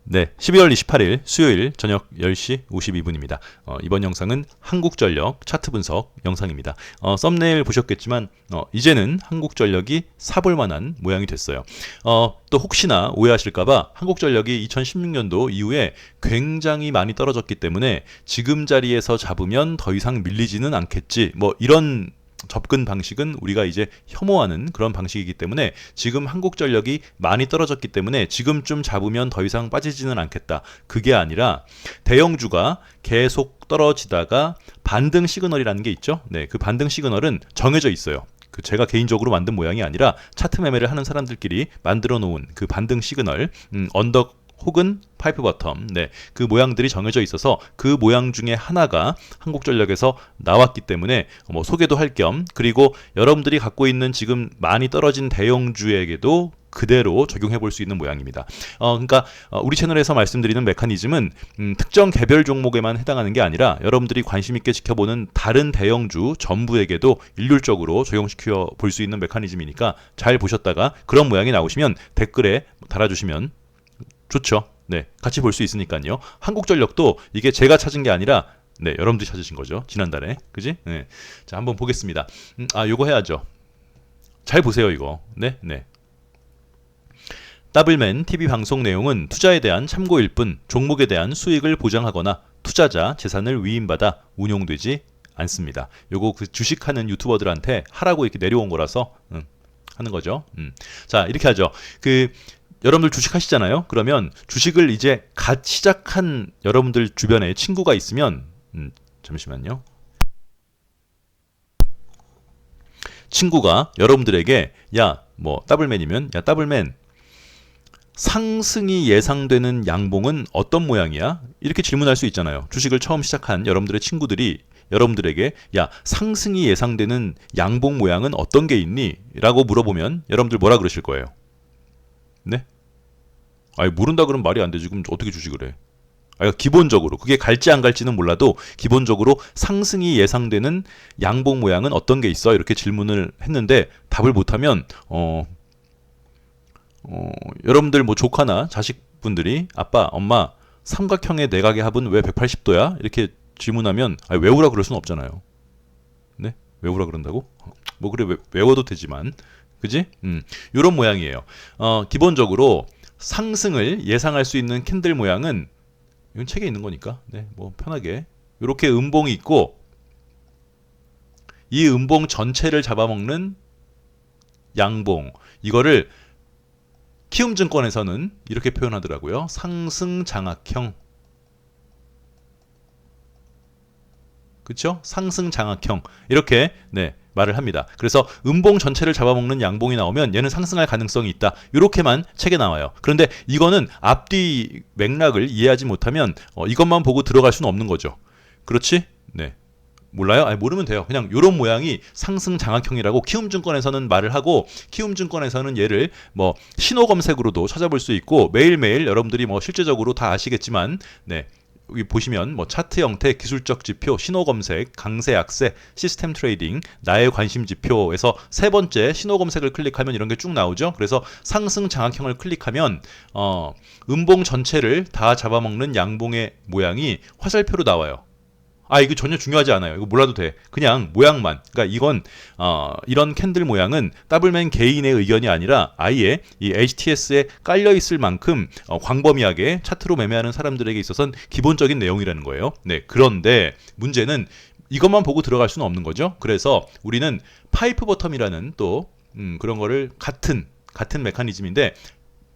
네, 12월 28일 수요일 저녁 10시 52분입니다. 이번 영상은 한국전력 차트 분석 영상입니다. 썸네일 보셨겠지만 이제는 한국전력이 사볼 만한 모양이 됐어요. 또 혹시나 오해하실까봐 한국전력이 2016년도 이후에 굉장히 많이 떨어졌기 때문에 지금 자리에서 잡으면 더 이상 밀리지는 않겠지, 뭐 이런 접근 방식은 우리가 이제 혐오하는 그런 방식이기 때문에 지금 한국전력이 많이 떨어졌기 때문에 지금쯤 잡으면 더 이상 빠지지는 않겠다. 그게 아니라 대형주가 계속 떨어지다가 반등 시그널이라는 게 있죠. 네, 그 반등 시그널은 정해져 있어요. 그 제가 개인적으로 만든 모양이 아니라 차트 매매를 하는 사람들끼리 만들어 놓은 그 반등 시그널, 언덕 혹은 파이프 버텀, 네, 그 모양들이 정해져 있어서 그 모양 중에 하나가 한국전력에서 나왔기 때문에 뭐 소개도 할 겸, 그리고 여러분들이 갖고 있는 지금 많이 떨어진 대형주에게도 그대로 적용해 볼 수 있는 모양입니다. 그러니까 우리 채널에서 말씀드리는 메커니즘은 특정 개별 종목에만 해당하는 게 아니라 여러분들이 관심 있게 지켜보는 다른 대형주 전부에게도 일률적으로 적용시켜 볼 수 있는 메커니즘이니까 잘 보셨다가 그런 모양이 나오시면 댓글에 달아주시면 좋죠. 네, 같이 볼 수 있으니까요. 한국전력도 이게 제가 찾은 게 아니라 네, 여러분들이 찾으신 거죠. 지난달에. 그지? 네. 자, 한번 보겠습니다. 요거 해야죠. 잘 보세요, 이거. 네, 네. 더블맨 TV 방송 내용은 투자에 대한 참고일 뿐 종목에 대한 수익을 보장하거나 투자자 재산을 위임받아 운용되지 않습니다. 요거 그 주식하는 유튜버들한테 하라고 이렇게 내려온 거라서 하는 거죠. 자, 이렇게 하죠. 여러분들 주식 하시잖아요. 그러면 주식을 이제 갓 시작한 여러분들 주변에 친구가 있으면 잠시만요. 친구가 여러분들에게 뭐 더블맨이면 더블맨 상승이 예상되는 양봉은 어떤 모양이야? 이렇게 질문할 수 있잖아요. 주식을 처음 시작한 여러분들의 친구들이 여러분들에게 상승이 예상되는 양봉 모양은 어떤 게 있니? 라고 물어보면 여러분들 뭐라 그러실 거예요? 네? 모른다 그러면 말이 안 되지. 그럼 어떻게 주식을 해? 기본적으로 그게 갈지 안 갈지는 몰라도 기본적으로 상승이 예상되는 양봉 모양은 어떤 게 있어? 이렇게 질문을 했는데 답을 못하면 여러분들 뭐 조카나 자식분들이 아빠, 엄마 삼각형의 내각의 합은 왜 180도야? 이렇게 질문하면 외우라 그럴 수는 없잖아요. 네? 외우라 그런다고? 뭐 그래 외워도 되지만 그지? 이런 모양이에요. 기본적으로 상승을 예상할 수 있는 캔들 모양은 이건 책에 있는 거니까 네, 뭐 편하게 이렇게 음봉이 있고 이 음봉 전체를 잡아먹는 양봉, 이거를 키움증권에서는 이렇게 표현하더라고요. 상승 장악형. 그렇죠? 상승 장악형 이렇게 네, 말을 합니다. 그래서 음봉 전체를 잡아먹는 양봉이 나오면 얘는 상승할 가능성이 있다. 이렇게만 책에 나와요. 그런데 이거는 앞뒤 맥락을 이해하지 못하면 이것만 보고 들어갈 수는 없는 거죠. 그렇지? 네. 몰라요? 모르면 돼요. 그냥 이런 모양이 상승 장악형이라고 키움증권에서는 말을 하고, 키움증권에서는 얘를 뭐 신호 검색으로도 찾아볼 수 있고 매일매일 여러분들이 뭐 실제적으로 다 아시겠지만 네. 여기 보시면 뭐 차트 형태, 기술적 지표, 신호 검색, 강세, 약세, 시스템 트레이딩, 나의 관심 지표에서 세 번째 신호 검색을 클릭하면 이런 게 쭉 나오죠. 그래서 상승 장악형을 클릭하면 음봉 전체를 다 잡아먹는 양봉의 모양이 화살표로 나와요. 이거 전혀 중요하지 않아요. 이거 몰라도 돼. 그냥 모양만. 그러니까 이건 이런 캔들 모양은 더블맨 개인의 의견이 아니라 아예 이 HTS에 깔려 있을 만큼 광범위하게 차트로 매매하는 사람들에게 있어서는 기본적인 내용이라는 거예요. 네. 그런데 문제는 이것만 보고 들어갈 수는 없는 거죠. 그래서 우리는 파이프 버텀이라는 또 그런 거를 같은 메커니즘인데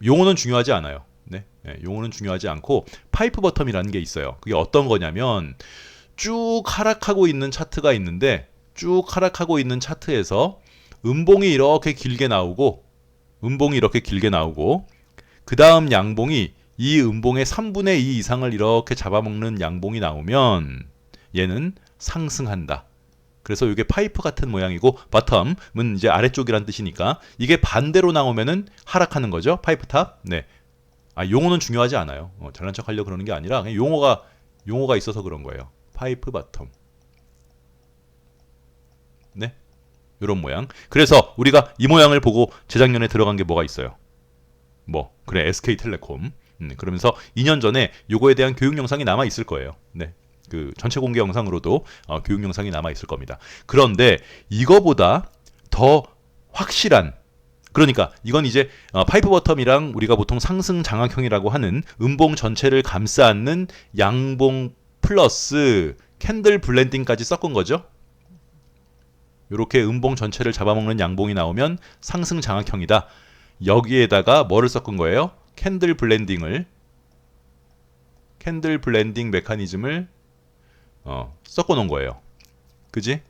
용어는 중요하지 않아요. 네. 용어는 중요하지 않고 파이프 버텀이라는 게 있어요. 그게 어떤 거냐면 쭉 하락하고 있는 차트가 있는데 쭉 하락하고 있는 차트에서 음봉이 이렇게 길게 나오고 그 다음 양봉이 이 음봉의 3분의 2 이상을 이렇게 잡아먹는 양봉이 나오면 얘는 상승한다. 그래서 이게 파이프 같은 모양이고 바텀은 이제 아래쪽이란 뜻이니까 이게 반대로 나오면은 하락하는 거죠. 파이프 탑. 네. 용어는 중요하지 않아요. 잘난 척 하려고 그러는 게 아니라 그냥 용어가 있어서 그런 거예요. 파이프 바텀. 네. 이런 모양. 그래서 우리가 이 모양을 보고 재작년에 들어간 게 뭐가 있어요? 그래, SK텔레콤. 그러면서 2년 전에 요거에 대한 교육 영상이 남아 있을 거예요. 네. 그 전체 공개 영상으로도 교육 영상이 남아 있을 겁니다. 그런데 이거보다 더 확실한, 그러니까 이건 이제 파이프 버텀이랑 우리가 보통 상승 장악형이라고 하는 음봉 전체를 감싸 안는 양봉 플러스 캔들 블렌딩까지 섞은 거죠. 이렇게 음봉 전체를 잡아먹는 양봉이 나오면 상승 장악형이다. 여기에다가 뭐를 섞은 거예요? 캔들 블렌딩 메커니즘을 섞어 놓은 거예요. 그지?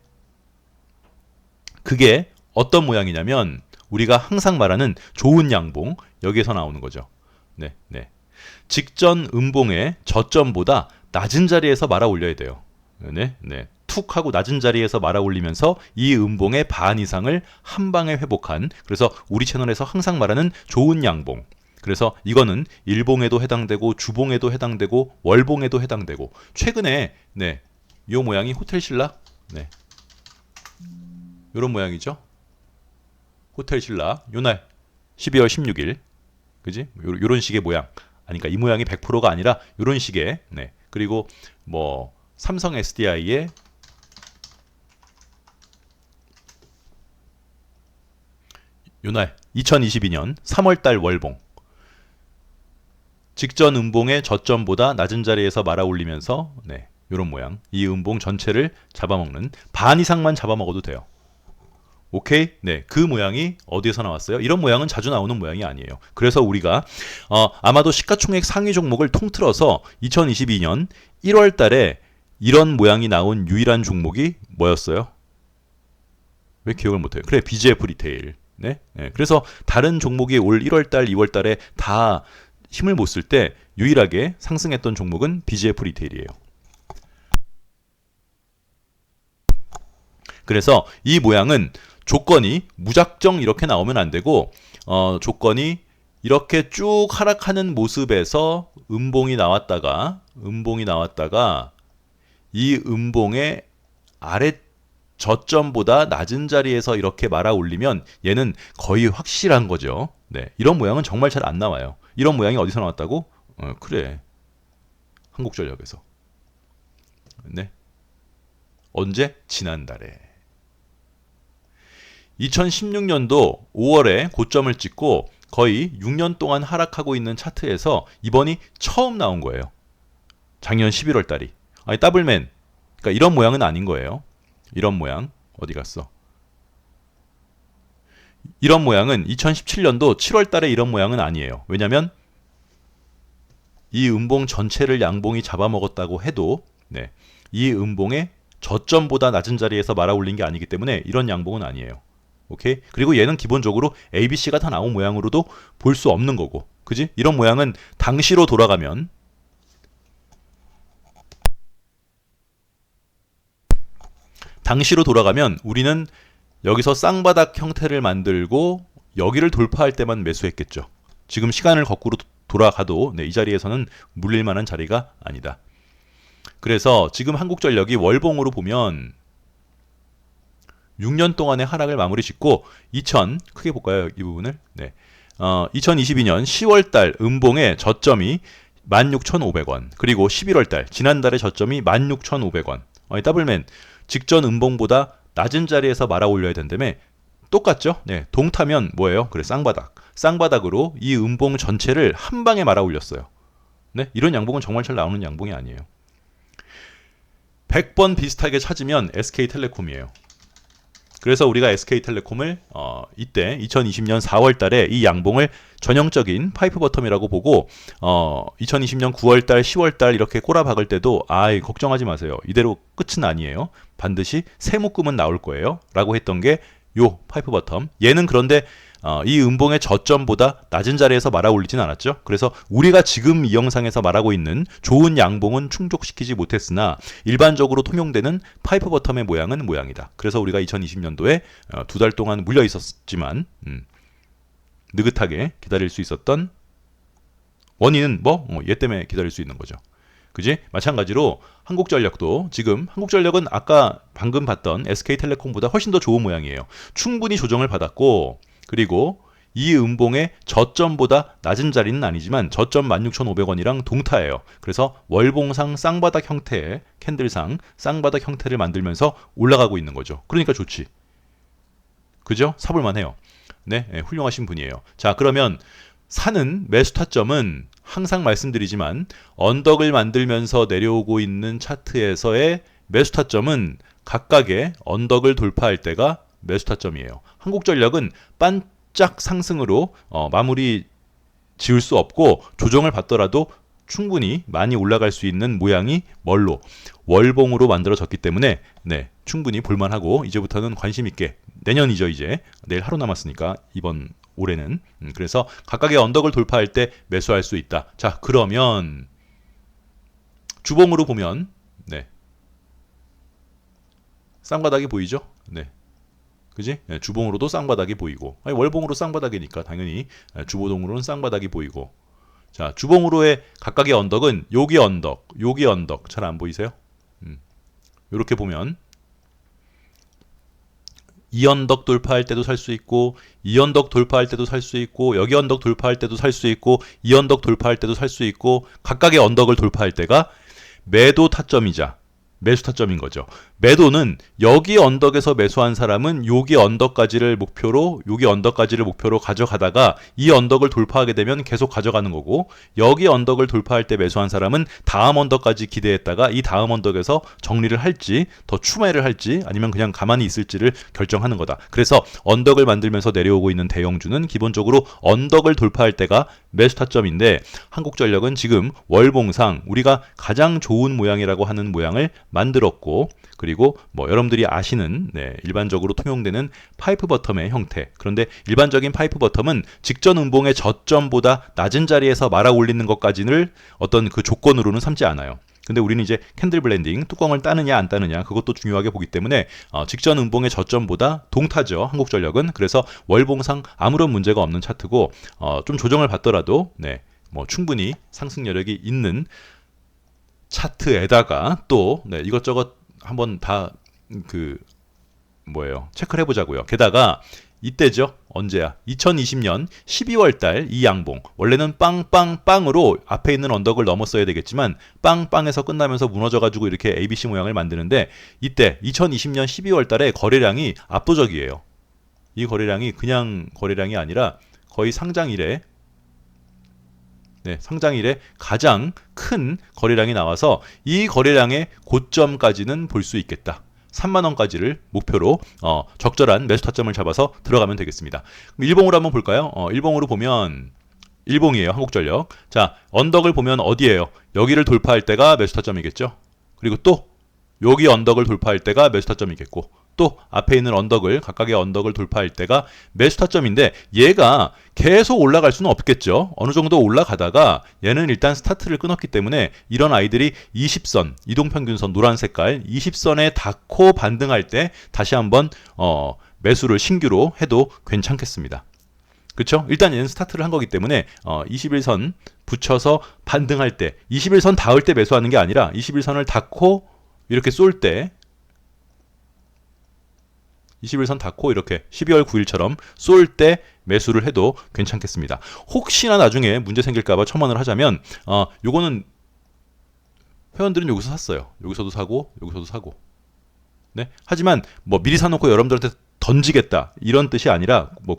그게 어떤 모양이냐면 우리가 항상 말하는 좋은 양봉, 여기에서 나오는 거죠. 네, 네. 직전 음봉의 저점보다 낮은 자리에서 말아 올려야 돼요. 네, 네. 툭 하고 낮은 자리에서 말아 올리면서 이 음봉의 반 이상을 한 방에 회복한, 그래서 우리 채널에서 항상 말하는 좋은 양봉. 그래서 이거는 일봉에도 해당되고 주봉에도 해당되고 월봉에도 해당되고, 최근에 네, 요 모양이 호텔신라, 네, 요런 모양이죠. 호텔신라 요날 12월 16일, 그지? 요런 식의 모양. 아니, 그러니까 이 모양이 100%가 아니라 요런 식의, 네. 그리고 뭐 삼성 SDI의 요날 2022년 3월달 월봉, 직전 음봉의 저점보다 낮은 자리에서 말아 올리면서 네, 요런 모양. 이 음봉 전체를 잡아먹는, 반 이상만 잡아먹어도 돼요. 오케이? 네, 그 모양이 어디에서 나왔어요? 이런 모양은 자주 나오는 모양이 아니에요. 그래서 우리가 아마도 시가총액 상위 종목을 통틀어서 2022년 1월 달에 이런 모양이 나온 유일한 종목이 뭐였어요? 왜 기억을 못해요? 그래, BGF 리테일. 네? 네. 그래서 다른 종목이 올 1월 달, 2월 달에 다 힘을 못 쓸 때 유일하게 상승했던 종목은 BGF 리테일이에요. 그래서 이 모양은 조건이 무작정 이렇게 나오면 안 되고, 조건이 이렇게 쭉 하락하는 모습에서 음봉이 나왔다가 이 음봉의 아래 저점보다 낮은 자리에서 이렇게 말아 올리면 얘는 거의 확실한 거죠. 네, 이런 모양은 정말 잘 안 나와요. 이런 모양이 어디서 나왔다고? 그래, 한국전력에서. 네, 언제? 지난달에. 2016년도 5월에 고점을 찍고 거의 6년 동안 하락하고 있는 차트에서 이번이 처음 나온 거예요. 작년 11월 달이. 아니, 더블맨. 그러니까 이런 모양은 아닌 거예요. 이런 모양 어디 갔어? 이런 모양은 2017년도 7월 달에 이런 모양은 아니에요. 왜냐면 이 음봉 전체를 양봉이 잡아먹었다고 해도 네, 이 음봉의 저점보다 낮은 자리에서 말아 올린 게 아니기 때문에 이런 양봉은 아니에요. 오케이? 그리고 얘는 기본적으로 ABC가 다 나온 모양으로도 볼 수 없는 거고, 그지? 이런 모양은 당시로 돌아가면 우리는 여기서 쌍바닥 형태를 만들고 여기를 돌파할 때만 매수했겠죠. 지금 시간을 거꾸로 돌아가도 네, 이 자리에서는 물릴 만한 자리가 아니다. 그래서 지금 한국전력이 월봉으로 보면 6년 동안의 하락을 마무리 짓고 크게 볼까요? 이 부분을. 네. 2022년 10월 달 음봉의 저점이 16,500원. 그리고 11월 달 지난달의 저점이 16,500원. 더블맨 직전 음봉보다 낮은 자리에서 말아 올려야 된다며. 똑같죠? 네. 동타면 뭐예요? 그래, 쌍바닥. 쌍바닥으로 이 음봉 전체를 한 방에 말아 올렸어요. 네. 이런 양봉은 정말 잘 나오는 양봉이 아니에요. 100번 비슷하게 찾으면 SK텔레콤이에요. 그래서 우리가 SK텔레콤을 이때 2020년 4월 달에 이 양봉을 전형적인 파이프 버텀이라고 보고 2020년 9월 달, 10월 달 이렇게 꼬라박을 때도 걱정하지 마세요. 이대로 끝은 아니에요. 반드시 새 묶음은 나올 거예요. 라고 했던 게 요 파이프 버텀. 얘는 그런데 이 음봉의 저점보다 낮은 자리에서 말아 올리진 않았죠. 그래서 우리가 지금 이 영상에서 말하고 있는 좋은 양봉은 충족시키지 못했으나 일반적으로 통용되는 파이프 버텀의 모양은 모양이다. 그래서 우리가 2020년도에 2달 동안 물려 있었지만 느긋하게 기다릴 수 있었던 원인은 얘 때문에 기다릴 수 있는 거죠. 그지? 마찬가지로 한국전력도 지금 한국전력은 아까 방금 봤던 SK텔레콤보다 훨씬 더 좋은 모양이에요. 충분히 조정을 받았고, 그리고 이 음봉의 저점보다 낮은 자리는 아니지만 저점 16,500원이랑 동타예요. 그래서 월봉상 쌍바닥 형태의 캔들상 쌍바닥 형태를 만들면서 올라가고 있는 거죠. 그러니까 좋지. 그죠? 사볼만 해요. 네, 훌륭하신 분이에요. 자, 그러면 사는 매수 타점은 항상 말씀드리지만 언덕을 만들면서 내려오고 있는 차트에서의 매수 타점은 각각의 언덕을 돌파할 때가 매수 타점이에요. 한국전력은 반짝 상승으로 마무리 지을 수 없고 조정을 받더라도 충분히 많이 올라갈 수 있는 모양이 뭘로? 월봉으로 만들어졌기 때문에 네, 충분히 볼만하고 이제부터는 관심 있게 내년이죠. 이제 내일 하루 남았으니까 이번 올해는 그래서 각각의 언덕을 돌파할 때 매수할 수 있다. 자, 그러면 주봉으로 보면 네, 쌍바닥이 보이죠? 네. 그지? 네, 주봉으로도 쌍바닥이 보이고 아니, 월봉으로 쌍바닥이니까 당연히 주보동으로는 쌍바닥이 보이고 자, 주봉으로의 각각의 언덕은 여기 언덕 잘 안 보이세요? 이렇게 보면 이 언덕 돌파할 때도 살 수 있고 이 언덕 돌파할 때도 살 수 있고 여기 언덕 돌파할 때도 살 수 있고 이 언덕 돌파할 때도 살 수 있고 각각의 언덕을 돌파할 때가 매도 타점이자 매수 타점인 거죠. 매도는 여기 언덕에서 매수한 사람은 여기 언덕까지를 목표로 가져가다가 이 언덕을 돌파하게 되면 계속 가져가는 거고 여기 언덕을 돌파할 때 매수한 사람은 다음 언덕까지 기대했다가 이 다음 언덕에서 정리를 할지 더 추매를 할지 아니면 그냥 가만히 있을지를 결정하는 거다. 그래서 언덕을 만들면서 내려오고 있는 대형주는 기본적으로 언덕을 돌파할 때가 매수 타점인데 한국전력은 지금 월봉상 우리가 가장 좋은 모양이라고 하는 모양을 만들었고 그리고 뭐 여러분들이 아시는 일반적으로 통용되는 파이프 버텀의 형태. 그런데 일반적인 파이프 버텀은 직전 음봉의 저점보다 낮은 자리에서 말아 올리는 것까지는 어떤 그 조건으로는 삼지 않아요. 근데 우리는 이제 캔들 블렌딩, 뚜껑을 따느냐 안 따느냐 그것도 중요하게 보기 때문에 직전 음봉의 저점보다 동타죠. 한국전력은. 그래서 월봉상 아무런 문제가 없는 차트고 좀 조정을 받더라도 뭐 충분히 상승 여력이 있는 차트에다가 또 이것저것 한번 다 체크를 해보자고요. 게다가 이때죠. 언제야? 2020년 12월 달 이 양봉. 원래는 빵빵빵으로 앞에 있는 언덕을 넘었어야 되겠지만 빵빵에서 끝나면서 무너져가지고 이렇게 ABC 모양을 만드는데 이때 2020년 12월 달에 거래량이 압도적이에요. 이 거래량이 그냥 거래량이 아니라 거의 상장 이래 가장 큰 거래량이 나와서 이 거래량의 고점까지는 볼 수 있겠다. 3만원까지를 목표로 적절한 매수 타점을 잡아서 들어가면 되겠습니다. 그럼 일봉으로 한번 볼까요? 일봉으로 보면 일봉이에요. 한국전력. 자, 언덕을 보면 어디예요? 여기를 돌파할 때가 매수 타점이겠죠. 그리고 또 여기 언덕을 돌파할 때가 매수 타점이겠고 또 앞에 있는 각각의 언덕을 돌파할 때가 매수 타점인데 얘가 계속 올라갈 수는 없겠죠. 어느 정도 올라가다가 얘는 일단 스타트를 끊었기 때문에 이런 아이들이 20선, 이동평균선 노란 색깔 20선에 닿고 반등할 때 다시 한번 매수를 신규로 해도 괜찮겠습니다. 그렇죠? 일단 얘는 스타트를 한 거기 때문에 21선 붙여서 반등할 때 21선 닿을 때 매수하는 게 아니라 21선을 닿고 이렇게 쏠 때 21선 닿고 이렇게 12월 9일처럼 쏠 때 매수를 해도 괜찮겠습니다. 혹시나 나중에 문제 생길까봐 첨언을 하자면 요거는 회원들은 여기서 샀어요. 여기서도 사고 여기서도 사고. 네. 하지만 뭐 미리 사놓고 여러분들한테 던지겠다 이런 뜻이 아니라 뭐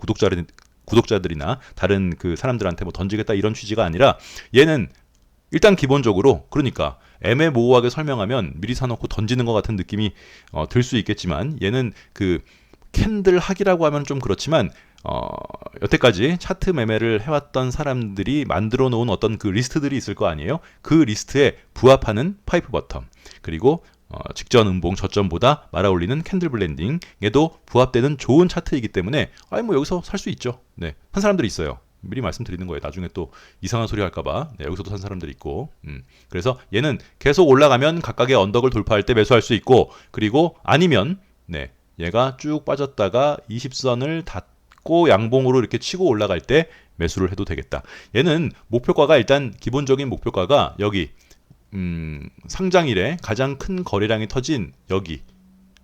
구독자들이나 다른 그 사람들한테 뭐 던지겠다 이런 취지가 아니라 얘는 일단 기본적으로 그러니까 애매모호하게 설명하면 미리 사놓고 던지는 것 같은 느낌이 들 수 있겠지만 얘는 그 캔들 학이라고 하면 좀 그렇지만 여태까지 차트 매매를 해왔던 사람들이 만들어 놓은 어떤 그 리스트들이 있을 거 아니에요. 그 리스트에 부합하는 파이프 버텀 그리고 직전 음봉 저점보다 말아올리는 캔들 블렌딩에도 부합되는 좋은 차트이기 때문에 뭐 여기서 살 수 있죠. 네, 한 사람들이 있어요. 미리 말씀드리는 거예요. 나중에 또 이상한 소리 할까봐 여기서도 산 사람들이 있고 그래서 얘는 계속 올라가면 각각의 언덕을 돌파할 때 매수할 수 있고 그리고 아니면 얘가 쭉 빠졌다가 20선을 닫고 양봉으로 이렇게 치고 올라갈 때 매수를 해도 되겠다. 얘는 목표가가 일단 기본적인 목표가가 여기 상장일에 가장 큰 거래량이 터진 여기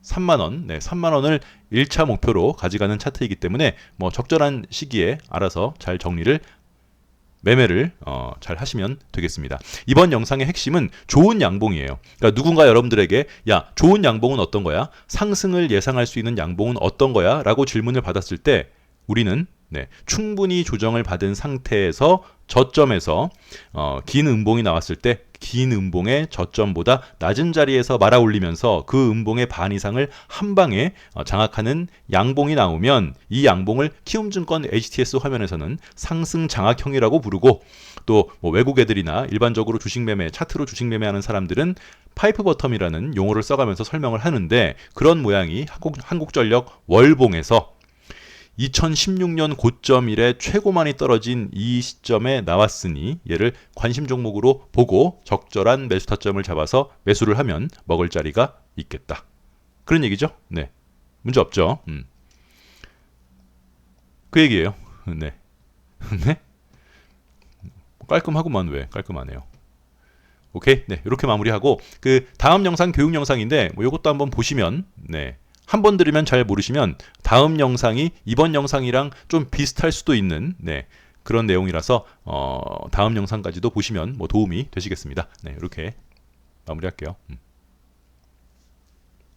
3만 원, 3만 원을 1차 목표로 가져가는 차트이기 때문에 뭐 적절한 시기에 알아서 잘 정리를 매매를 잘 하시면 되겠습니다. 이번 영상의 핵심은 좋은 양봉이에요. 그러니까 누군가 여러분들에게 야, 좋은 양봉은 어떤 거야? 상승을 예상할 수 있는 양봉은 어떤 거야? 라고 질문을 받았을 때 우리는 충분히 조정을 받은 상태에서 저점에서 긴 음봉이 나왔을 때 긴 음봉의 저점보다 낮은 자리에서 말아 올리면서 그 음봉의 반 이상을 한 방에 장악하는 양봉이 나오면 이 양봉을 키움증권 HTS 화면에서는 상승 장악형이라고 부르고 또 뭐 외국 애들이나 일반적으로 주식 매매, 차트로 주식 매매하는 사람들은 파이프 버텀이라는 용어를 써가면서 설명을 하는데 그런 모양이 한국전력 월봉에서 2016년 고점 이래 최고만이 떨어진 이 시점에 나왔으니 얘를 관심 종목으로 보고 적절한 매수 타점을 잡아서 매수를 하면 먹을 자리가 있겠다. 그런 얘기죠. 네, 문제 없죠. 그 얘기예요. 네, 네, 깔끔하구만. 왜 깔끔하네요. 오케이, 네, 이렇게 마무리하고 그 다음 영상 교육 영상인데 뭐 이것도 한번 보시면 한 번 들으면 잘 모르시면 다음 영상이 이번 영상이랑 좀 비슷할 수도 있는 그런 내용이라서 다음 영상까지도 보시면 뭐 도움이 되시겠습니다. 네, 이렇게 마무리할게요.